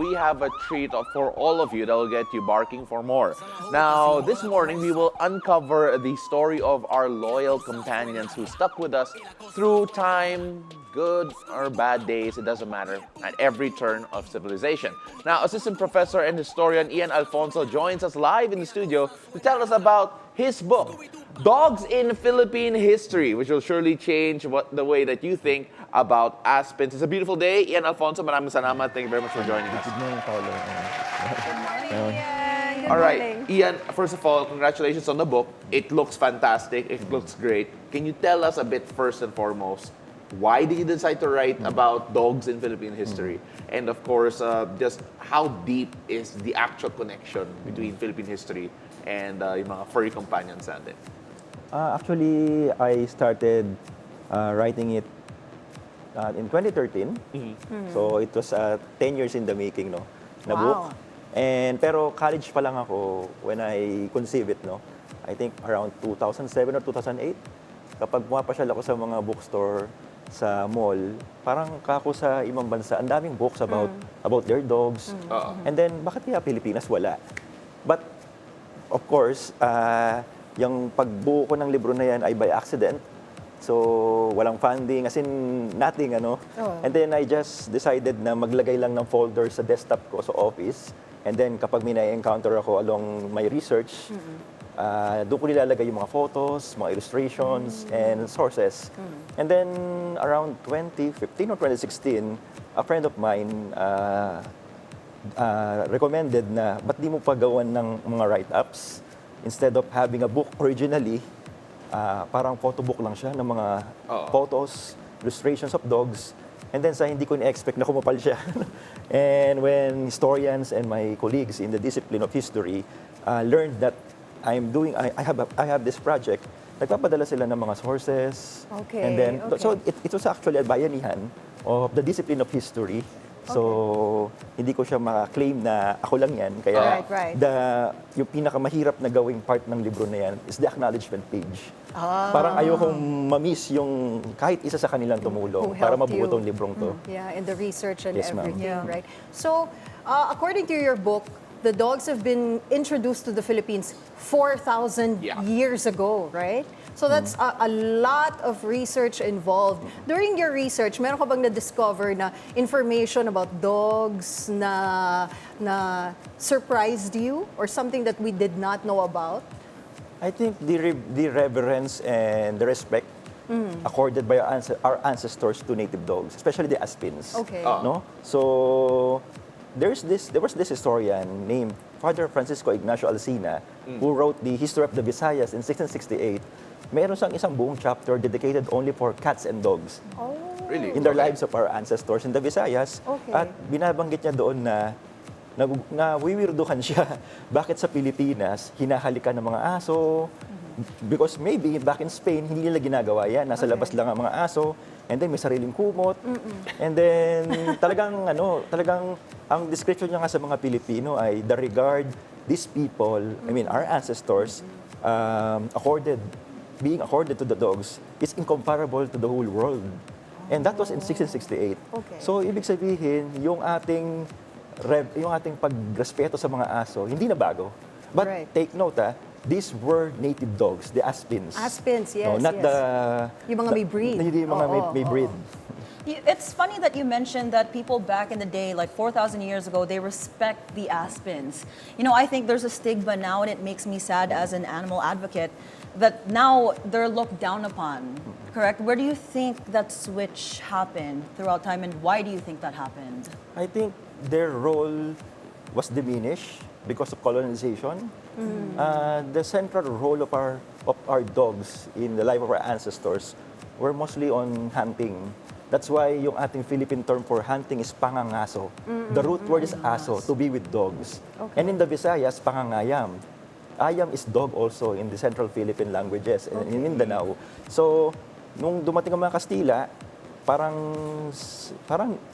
we have a treat for all of you that will get you barking for more. Now, this morning, we will uncover the story of our loyal companions who stuck with us through time, good or bad days, it doesn't matter, at every turn of civilization. Now, Assistant Professor and Historian Ian Alfonso joins us live in the studio to tell us about his book, Dogs in Philippine History, which will surely change the way that you think about aspens. It's a beautiful day. Ian Alfonso, maraming salamat. Thank you very much for joining us. Good morning, Paolo. Good morning, Ian. Good All right, morning. Ian, first of all, congratulations on the book. It looks fantastic. It looks great. Can you tell us a bit first and foremost, why did you decide to write about dogs in Philippine history? And of course, just how deep is the actual connection between Philippine history and yung mga furry companions natin? Actually, I started writing it in 2013. So it was 10 years in the making, no, na Wow. book. Pero college pa lang ako when I conceived it, no. I think around 2007 or 2008. Kapag pumapasyal ako sa mga bookstore sa mall, parang kako sa ibang bansa, ang daming books about their dogs. And then, bakit kaya Pilipinas wala? But, of course, yung pagbuo ko ng libro na yan ay by accident. So, walang funding, as in nothing, ano. And then, I just decided na maglagay lang ng folder sa desktop ko sa office. And then, kapag may na-encounter ako along my research, doon ko nilalagay yung mga photos, mga illustrations, and sources. And then, around 2015 or 2016, a friend of mine recommended na, ba't di mo pa gawan ng mga write-ups? Instead of having a book originally, parang photo book lang siya ng mga photos, illustrations of dogs. And then, sa hindi ko na-expect na kumapal siya. And when historians and my colleagues in the discipline of history learned that I have this project, nagpapadala sila ng mga sources. Okay, And then, okay. so it was actually a bayanihan of the discipline of history. So, hindi ko siya maka-claim na ako lang yan. Kaya, Right. yung pinakamahirap na gawing part ng libro na yan is the acknowledgement page. Parang ayokong ma-miss yung kahit isa sa kanilang tumulong para helped mabuo you. tong librong to. Yeah, and the research and Yes, ma'am. everything, right? So, according to your book, the dogs have been introduced to the Philippines 4,000 years ago, right? So that's a lot of research involved. During your research, meron ka bang na-discover na information about dogs na surprised you or something that we did not know about? I think the reverence and the respect accorded by our ancestors to native dogs, especially the aspens. Okay. No? So there was this historian named Father Francisco Ignacio Alsina who wrote the History of the Visayas in 1668. Meron siyang isang buong chapter dedicated only for cats and dogs Oh. Really? in the lives of our ancestors in the Visayas. Okay. At binabanggit niya doon na wiwirduhan siya. Bakit sa Pilipinas, hinahalikan ng mga aso? Because maybe back in Spain, hindi nila ginagawa yan. Nasa labas lang ang mga aso. And then may sariling kumot. And then talagang ang description niya nga sa mga Pilipino ay the regard these people, our ancestors, being accorded to the dogs is incomparable to the whole world. And that was in 1668. Okay. So ibig sabihin, yung ating pagrespeto sa mga aso, hindi na bago. But Right. take note, these were native dogs, the aspens. Aspens, yes, No, not yes. the... Yung mga may breed. Hindi yung mga may breed. It's funny that you mentioned that people back in the day, like 4,000 years ago, they respect the aspens. You know, I think there's a stigma now, and it makes me sad as an animal advocate, that now they're looked down upon, correct? Where do you think that switch happened throughout time, and why do you think that happened? I think their role was diminished because of colonization. The central role of our dogs in the life of our ancestors were mostly on hunting. That's why yung ating Philippine term for hunting is pangangaso. The root word is aso, to be with dogs. Okay. And in the Visayas, pangangayam. Ayam is dog also in the Central Philippine languages in Mindanao. So, nung dumating ang mga Kastila, parang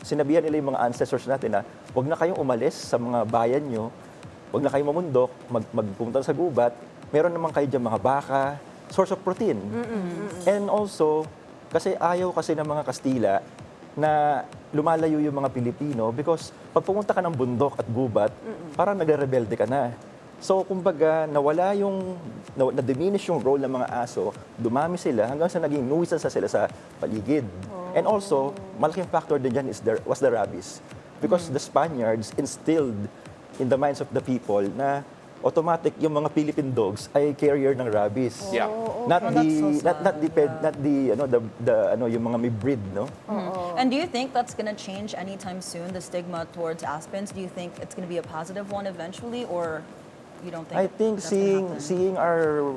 sinabihan nila yung mga ancestors natin na huwag na kayong umalis sa mga bayan nyo, huwag na kayong mamundok, magpunta sa gubat, meron naman kayo dyan mga baka, source of protein. And also, kasi ayaw kasi ng mga Kastila na lumalayo yung mga Pilipino because pag pumunta ka ng bundok at gubat, parang nagre-rebelde ka na. So, kumbaga, na-diminish yung role ng mga aso, dumami sila hanggang sa naging nuisance na sila sa paligid. And also, malaking factor din dyan was the rabies. Because the Spaniards instilled in the minds of the people na automatic yung mga Philippine dogs ay carrier ng rabies. Yeah. Not Oh, the that's so sad. not the yung mga may breed, no? And do you think that's going to change anytime soon, the stigma towards aspens? Do you think it's going to be a positive one eventually, or you don't think I think that's gonna happen? seeing our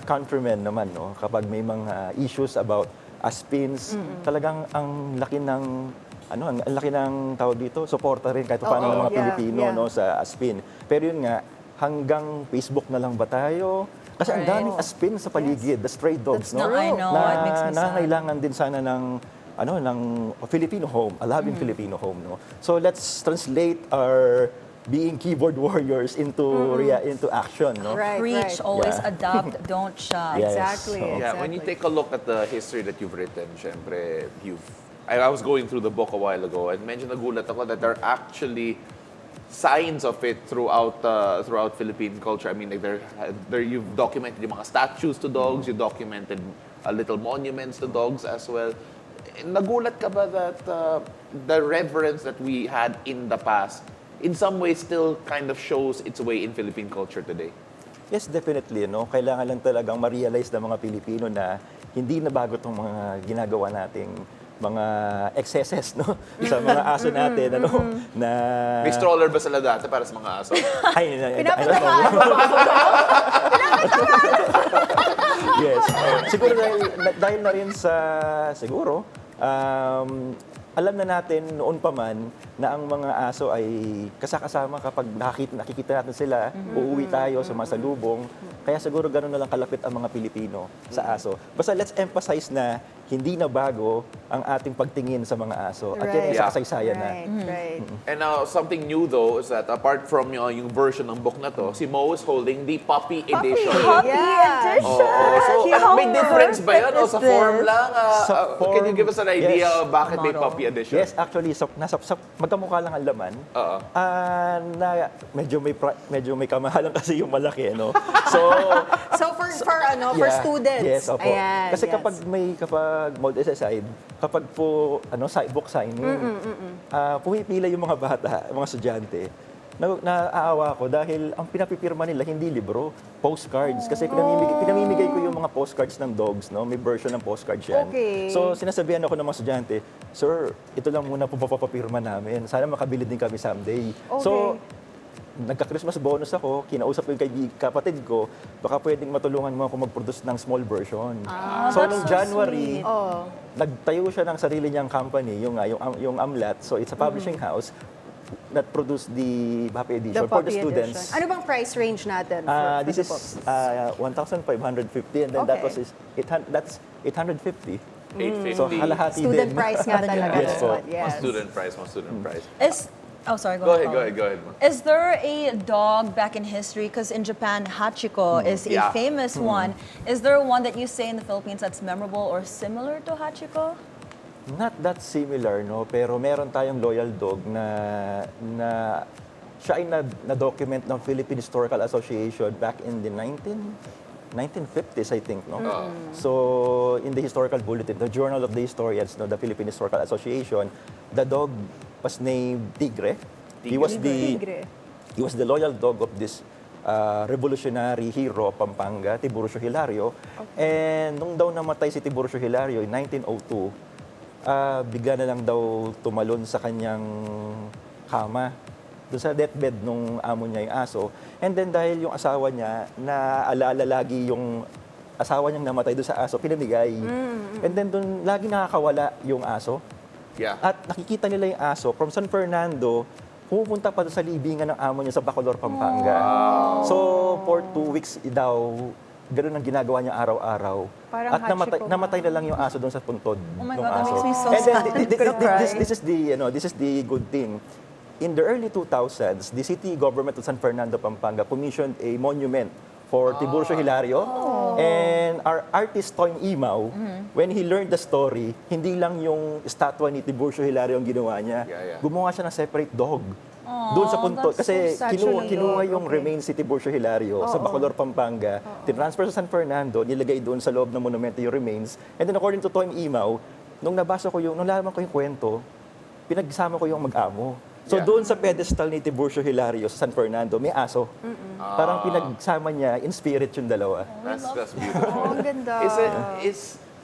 countrymen naman, no, kapag may mga issues about aspins, talagang ang laki ng ang laki ng tawag dito, suporta rin kahit paano ng mga Yeah, Pilipino yeah. no sa aspin. Pero yun nga, hanggang Facebook na lang ba tayo? Kasi ang Right. daming aspin sa paligid, the stray dogs, That's no? not- I know, na it makes me sad. nangangailangan din sana ng Filipino home, a loving Filipino home, no? So let's translate our being keyboard warriors into into action, no? Right. Preach, always Yeah. adapt, don't shop. Yes. Exactly. So- Yeah, when you take a look at the history that you've written, syempre, I was going through the book a while ago and medyo nagulat ako that there are actually signs of it throughout Philippine culture. I mean, like there you've documented yung mga statues to dogs, you documented little monuments to dogs as well. Nagulat ka ba that the reverence that we had in the past in some ways still kind of shows its way in Philippine culture today? Yes, definitely. No? Kailangan lang talagang ma-realize ng mga Pilipino na hindi na bago itong mga ginagawa nating mga excesses no? sa mga aso natin. Ano? Na... May stroller ba sila dati para sa mga aso? I don't know. Pinapatamaan mo ba ako doon? Yes. Siguro dahil na rin sa, siguro, alam na natin noon pa man na ang mga aso ay kasakasama kapag nakikita natin sila, uuwi tayo sa masalubong. Kaya siguro gano'n na lang kalapit ang mga Pilipino sa aso. Basta let's emphasize na hindi na bago ang ating pagtingin sa mga aso. At yan ay sa kasaysayan na. Right. And now, something new though is that apart from yung version ng book na to, si Mo is holding the puppy edition. Puppy Yeah. edition. So, How may difference ba yan o perfect sa is form this? lang? Sa Can you give us an idea yes. of bakit may Model. puppy edition? Yes, actually, magkamukha lang ang laman. Oo. Na medyo may kamahalan kasi yung malaki, no? So, So for yeah, students. Yes, opo. Ayan, Kasi yes. kapag mode aside, kapag po book signing, pumipila yung mga bata, mga estudyante. Naaawa ko dahil ang pinapipirma nila hindi libro, postcards. Kasi pinamimigay ko yung mga postcards ng dogs, no? May version ng postcards yan. Okay. So sinasabihan ako ng mga estudyante, "Sir, ito lang muna po papapirma namin. Sana makabili din kami someday." Okay. So nagka-Christmas bonus ako, kinausap ko yung kapatid ko, baka pwedeng matulungan mo ako mag-produce ng small version. So, that's noong so January, Oh. nagtayo siya ng sarili niyang company, yung Amlat. So, it's a publishing house that produced the puppy edition for the puppy students. edition. Ano bang price range natin for This the is books? 1,550 and then that Okay. was that's 850. 850. So, halahati Student din. price nga talaga. Yes this po. one. Yes. One student price. Sorry, Go Paolo. ahead. Is there a dog back in history? Because in Japan, Hachiko is a Yeah. famous one. Is there one that you say in the Philippines that's memorable or similar to Hachiko? Not that similar, no? Pero meron tayong loyal dog na siya ay na-document ng Philippine Historical Association back in the 1950s, I think, no? So, in the historical bulletin, the Journal of the Historians, no, the Philippine Historical Association, the dog was named Tigre. He was Tigre. the loyal dog of this revolutionary hero of Pampanga, Tiburcio Hilario. And nung daw namatay si Tiburcio Hilario in 1902, bigla na lang daw tumalon sa kanyang kama doon sa deathbed nung amo niya yung aso. And then dahil yung asawa niya, naaalala lagi yung asawa niyang namatay doon sa aso, pinamigay. And then doon lagi nakakawala yung aso. Yeah. At nakikita nila yung aso from San Fernando, pumupunta pa doon sa libingan ng amo niya sa Bacolor, Pampanga. So, for 2 weeks daw, ganoon ang ginagawa niya araw-araw. Parang At namatay na lang yung aso doon sa puntod Oh my ng God, that aso. makes me so And then, sad. I'm gonna cry. this is the good thing. In the early 2000s, the city government of San Fernando, Pampanga commissioned a monument for Tiburcio Hilario. And our artist, Toym Imaw, when he learned the story, hindi lang yung statwa ni Tiburcio Hilario ang ginawa niya. Gumawa siya ng separate dog. Doon sa punto, kasi kinuha yung remains si Tiburcio Hilario sa Bacolor, Pampanga, tinransfer sa San Fernando, nilagay doon sa loob ng monumento yung remains. And then according to Toym Imaw, nung nalaman ko yung kwento, pinagsama ko yung mag-amo. So doon sa pedestal ni Tiburcio Hilario sa San Fernando, may aso. Parang pinagsama niya, in spirit yung dalawa. That's beautiful. Oh, ang ganda.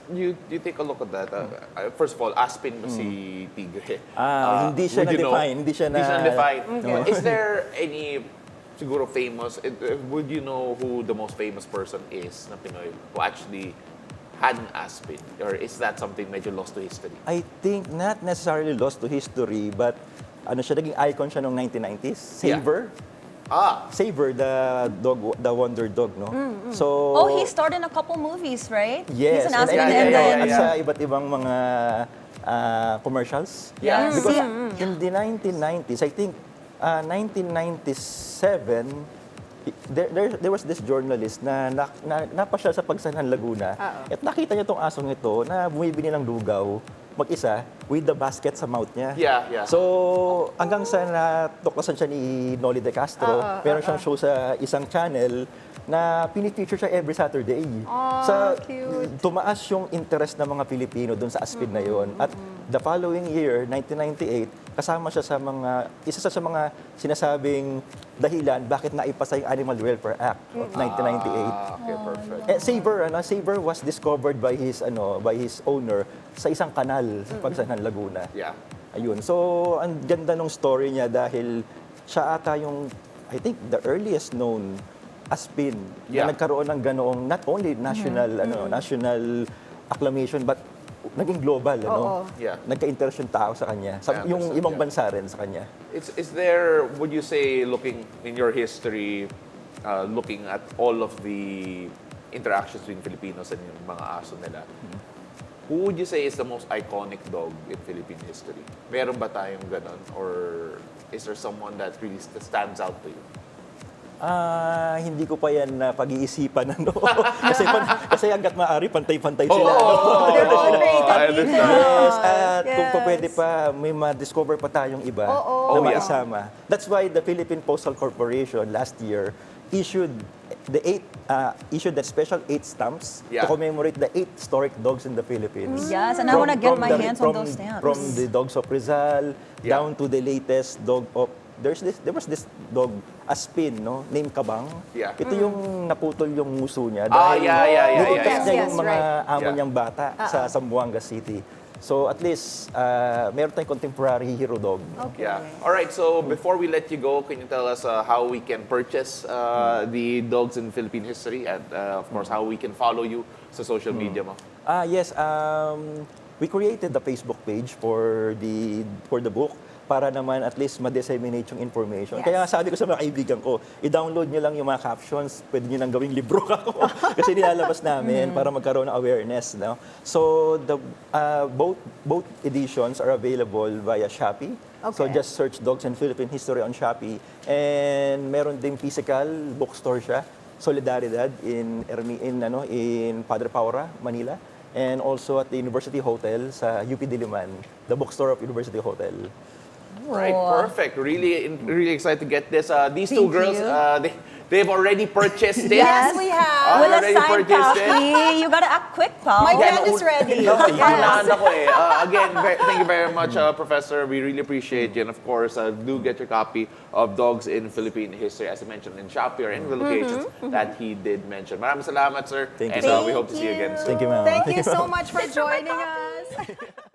You take a look at that. First of all, Aspin mo si Tigre. Hindi siya na-define. Hindi siya na-define. Is there any siguro famous, would you know who the most famous person is na Pinoy who actually had an Aspin? Or is that something medyo lost to history? I think not necessarily lost to history, but naging icon siya noong 1990s. Saber. Saber, the dog, the wonder dog, no? So, he starred in a couple movies, right? Yes. He's an Aspin At sa iba't ibang mga commercials. Yeah. Because in the 1990s, I think 1997, there was this journalist na napasyal sa Pagsanhan, Laguna. At nakita niya itong asong ito na bumibili ng lugaw mag-isa with the basket sa mouth niya. Yeah. So, hanggang sa natuklasan siya ni Noli De Castro, meron siyang show sa isang channel na pinifeature siya every Saturday. Cute. Tumaas yung interest ng mga Pilipino dun sa Aspin na yon. At the following year, 1998, kasama siya sa isa sa mga sinasabing dahilan bakit naipasa yung Animal Welfare Act of 1998. Okay, perfect. Saber was discovered by his owner sa isang kanal sa Pagsanhan, Laguna. Yeah. Ayun. So, ang ganda ng story niya dahil siya ata yung, I think, the earliest known Aspin na nagkaroon ng ganoong not only national national acclamation but naging global, nagka-interest yung tao sa kanya. Yung ibang bansa rin sa kanya. Is there, would you say, looking in your history, looking at all of the interactions between Filipinos and yung mga aso nila, who would you say is the most iconic dog in Philippine history? Meron ba tayong ganon? Or is there someone that really stands out to you? Hindi ko pa yan na pag-iisipan. Kasi hanggat maaari, pantay-pantay sila. I understand. Yes, at kung pwede pa, may ma-discover pa tayong iba na maisama. That's why the Philippine Postal Corporation last year issued the special 8 stamps to commemorate the 8 historic dogs in the Philippines. Yes, and I want to get my hands on those stamps. From the dogs of Rizal down to the latest dog of there was this dog, Aspin, named Kabang. Yeah. Ito yung naputol yung nguso niya. Niligtas niya yung mga amo niyang bata sa Zamboanga City. So at least, meron tayong contemporary hero dog. Okay. Yeah. All right, so before we let you go, can you tell us how we can purchase the dogs in Philippine history and of course how we can follow you sa social media mo? Yes, we created the Facebook page for the book para naman at least ma-disseminate yung information. Kaya sabi ko sa mga kaibigan ko, i-download nyo lang yung mga captions, pwede nyo nang gawing libro ako. Kasi nilalabas namin para magkaroon ng awareness. No? So, both editions are available via Shopee. So, just search Dogs and Philippine History on Shopee. And meron ding physical bookstore siya, Solidaridad in Padre Paura, Manila. And also at the University Hotel sa UP Diliman, the bookstore of University Hotel. Right, perfect. Really excited to get this. These two girls, they've already purchased it. Yes, we have. With a signed copy. You gotta act quick, Paolo. My friend is ready. Again, thank you very much, Professor. We really appreciate you. And of course, do get your copy of Dogs in Philippine History, as I mentioned, in Shopee or any of the locations that he did mention. Maraming salamat, sir. Thank you, and we hope to see you again soon. Thank you, ma'am. Thank you so much for joining us.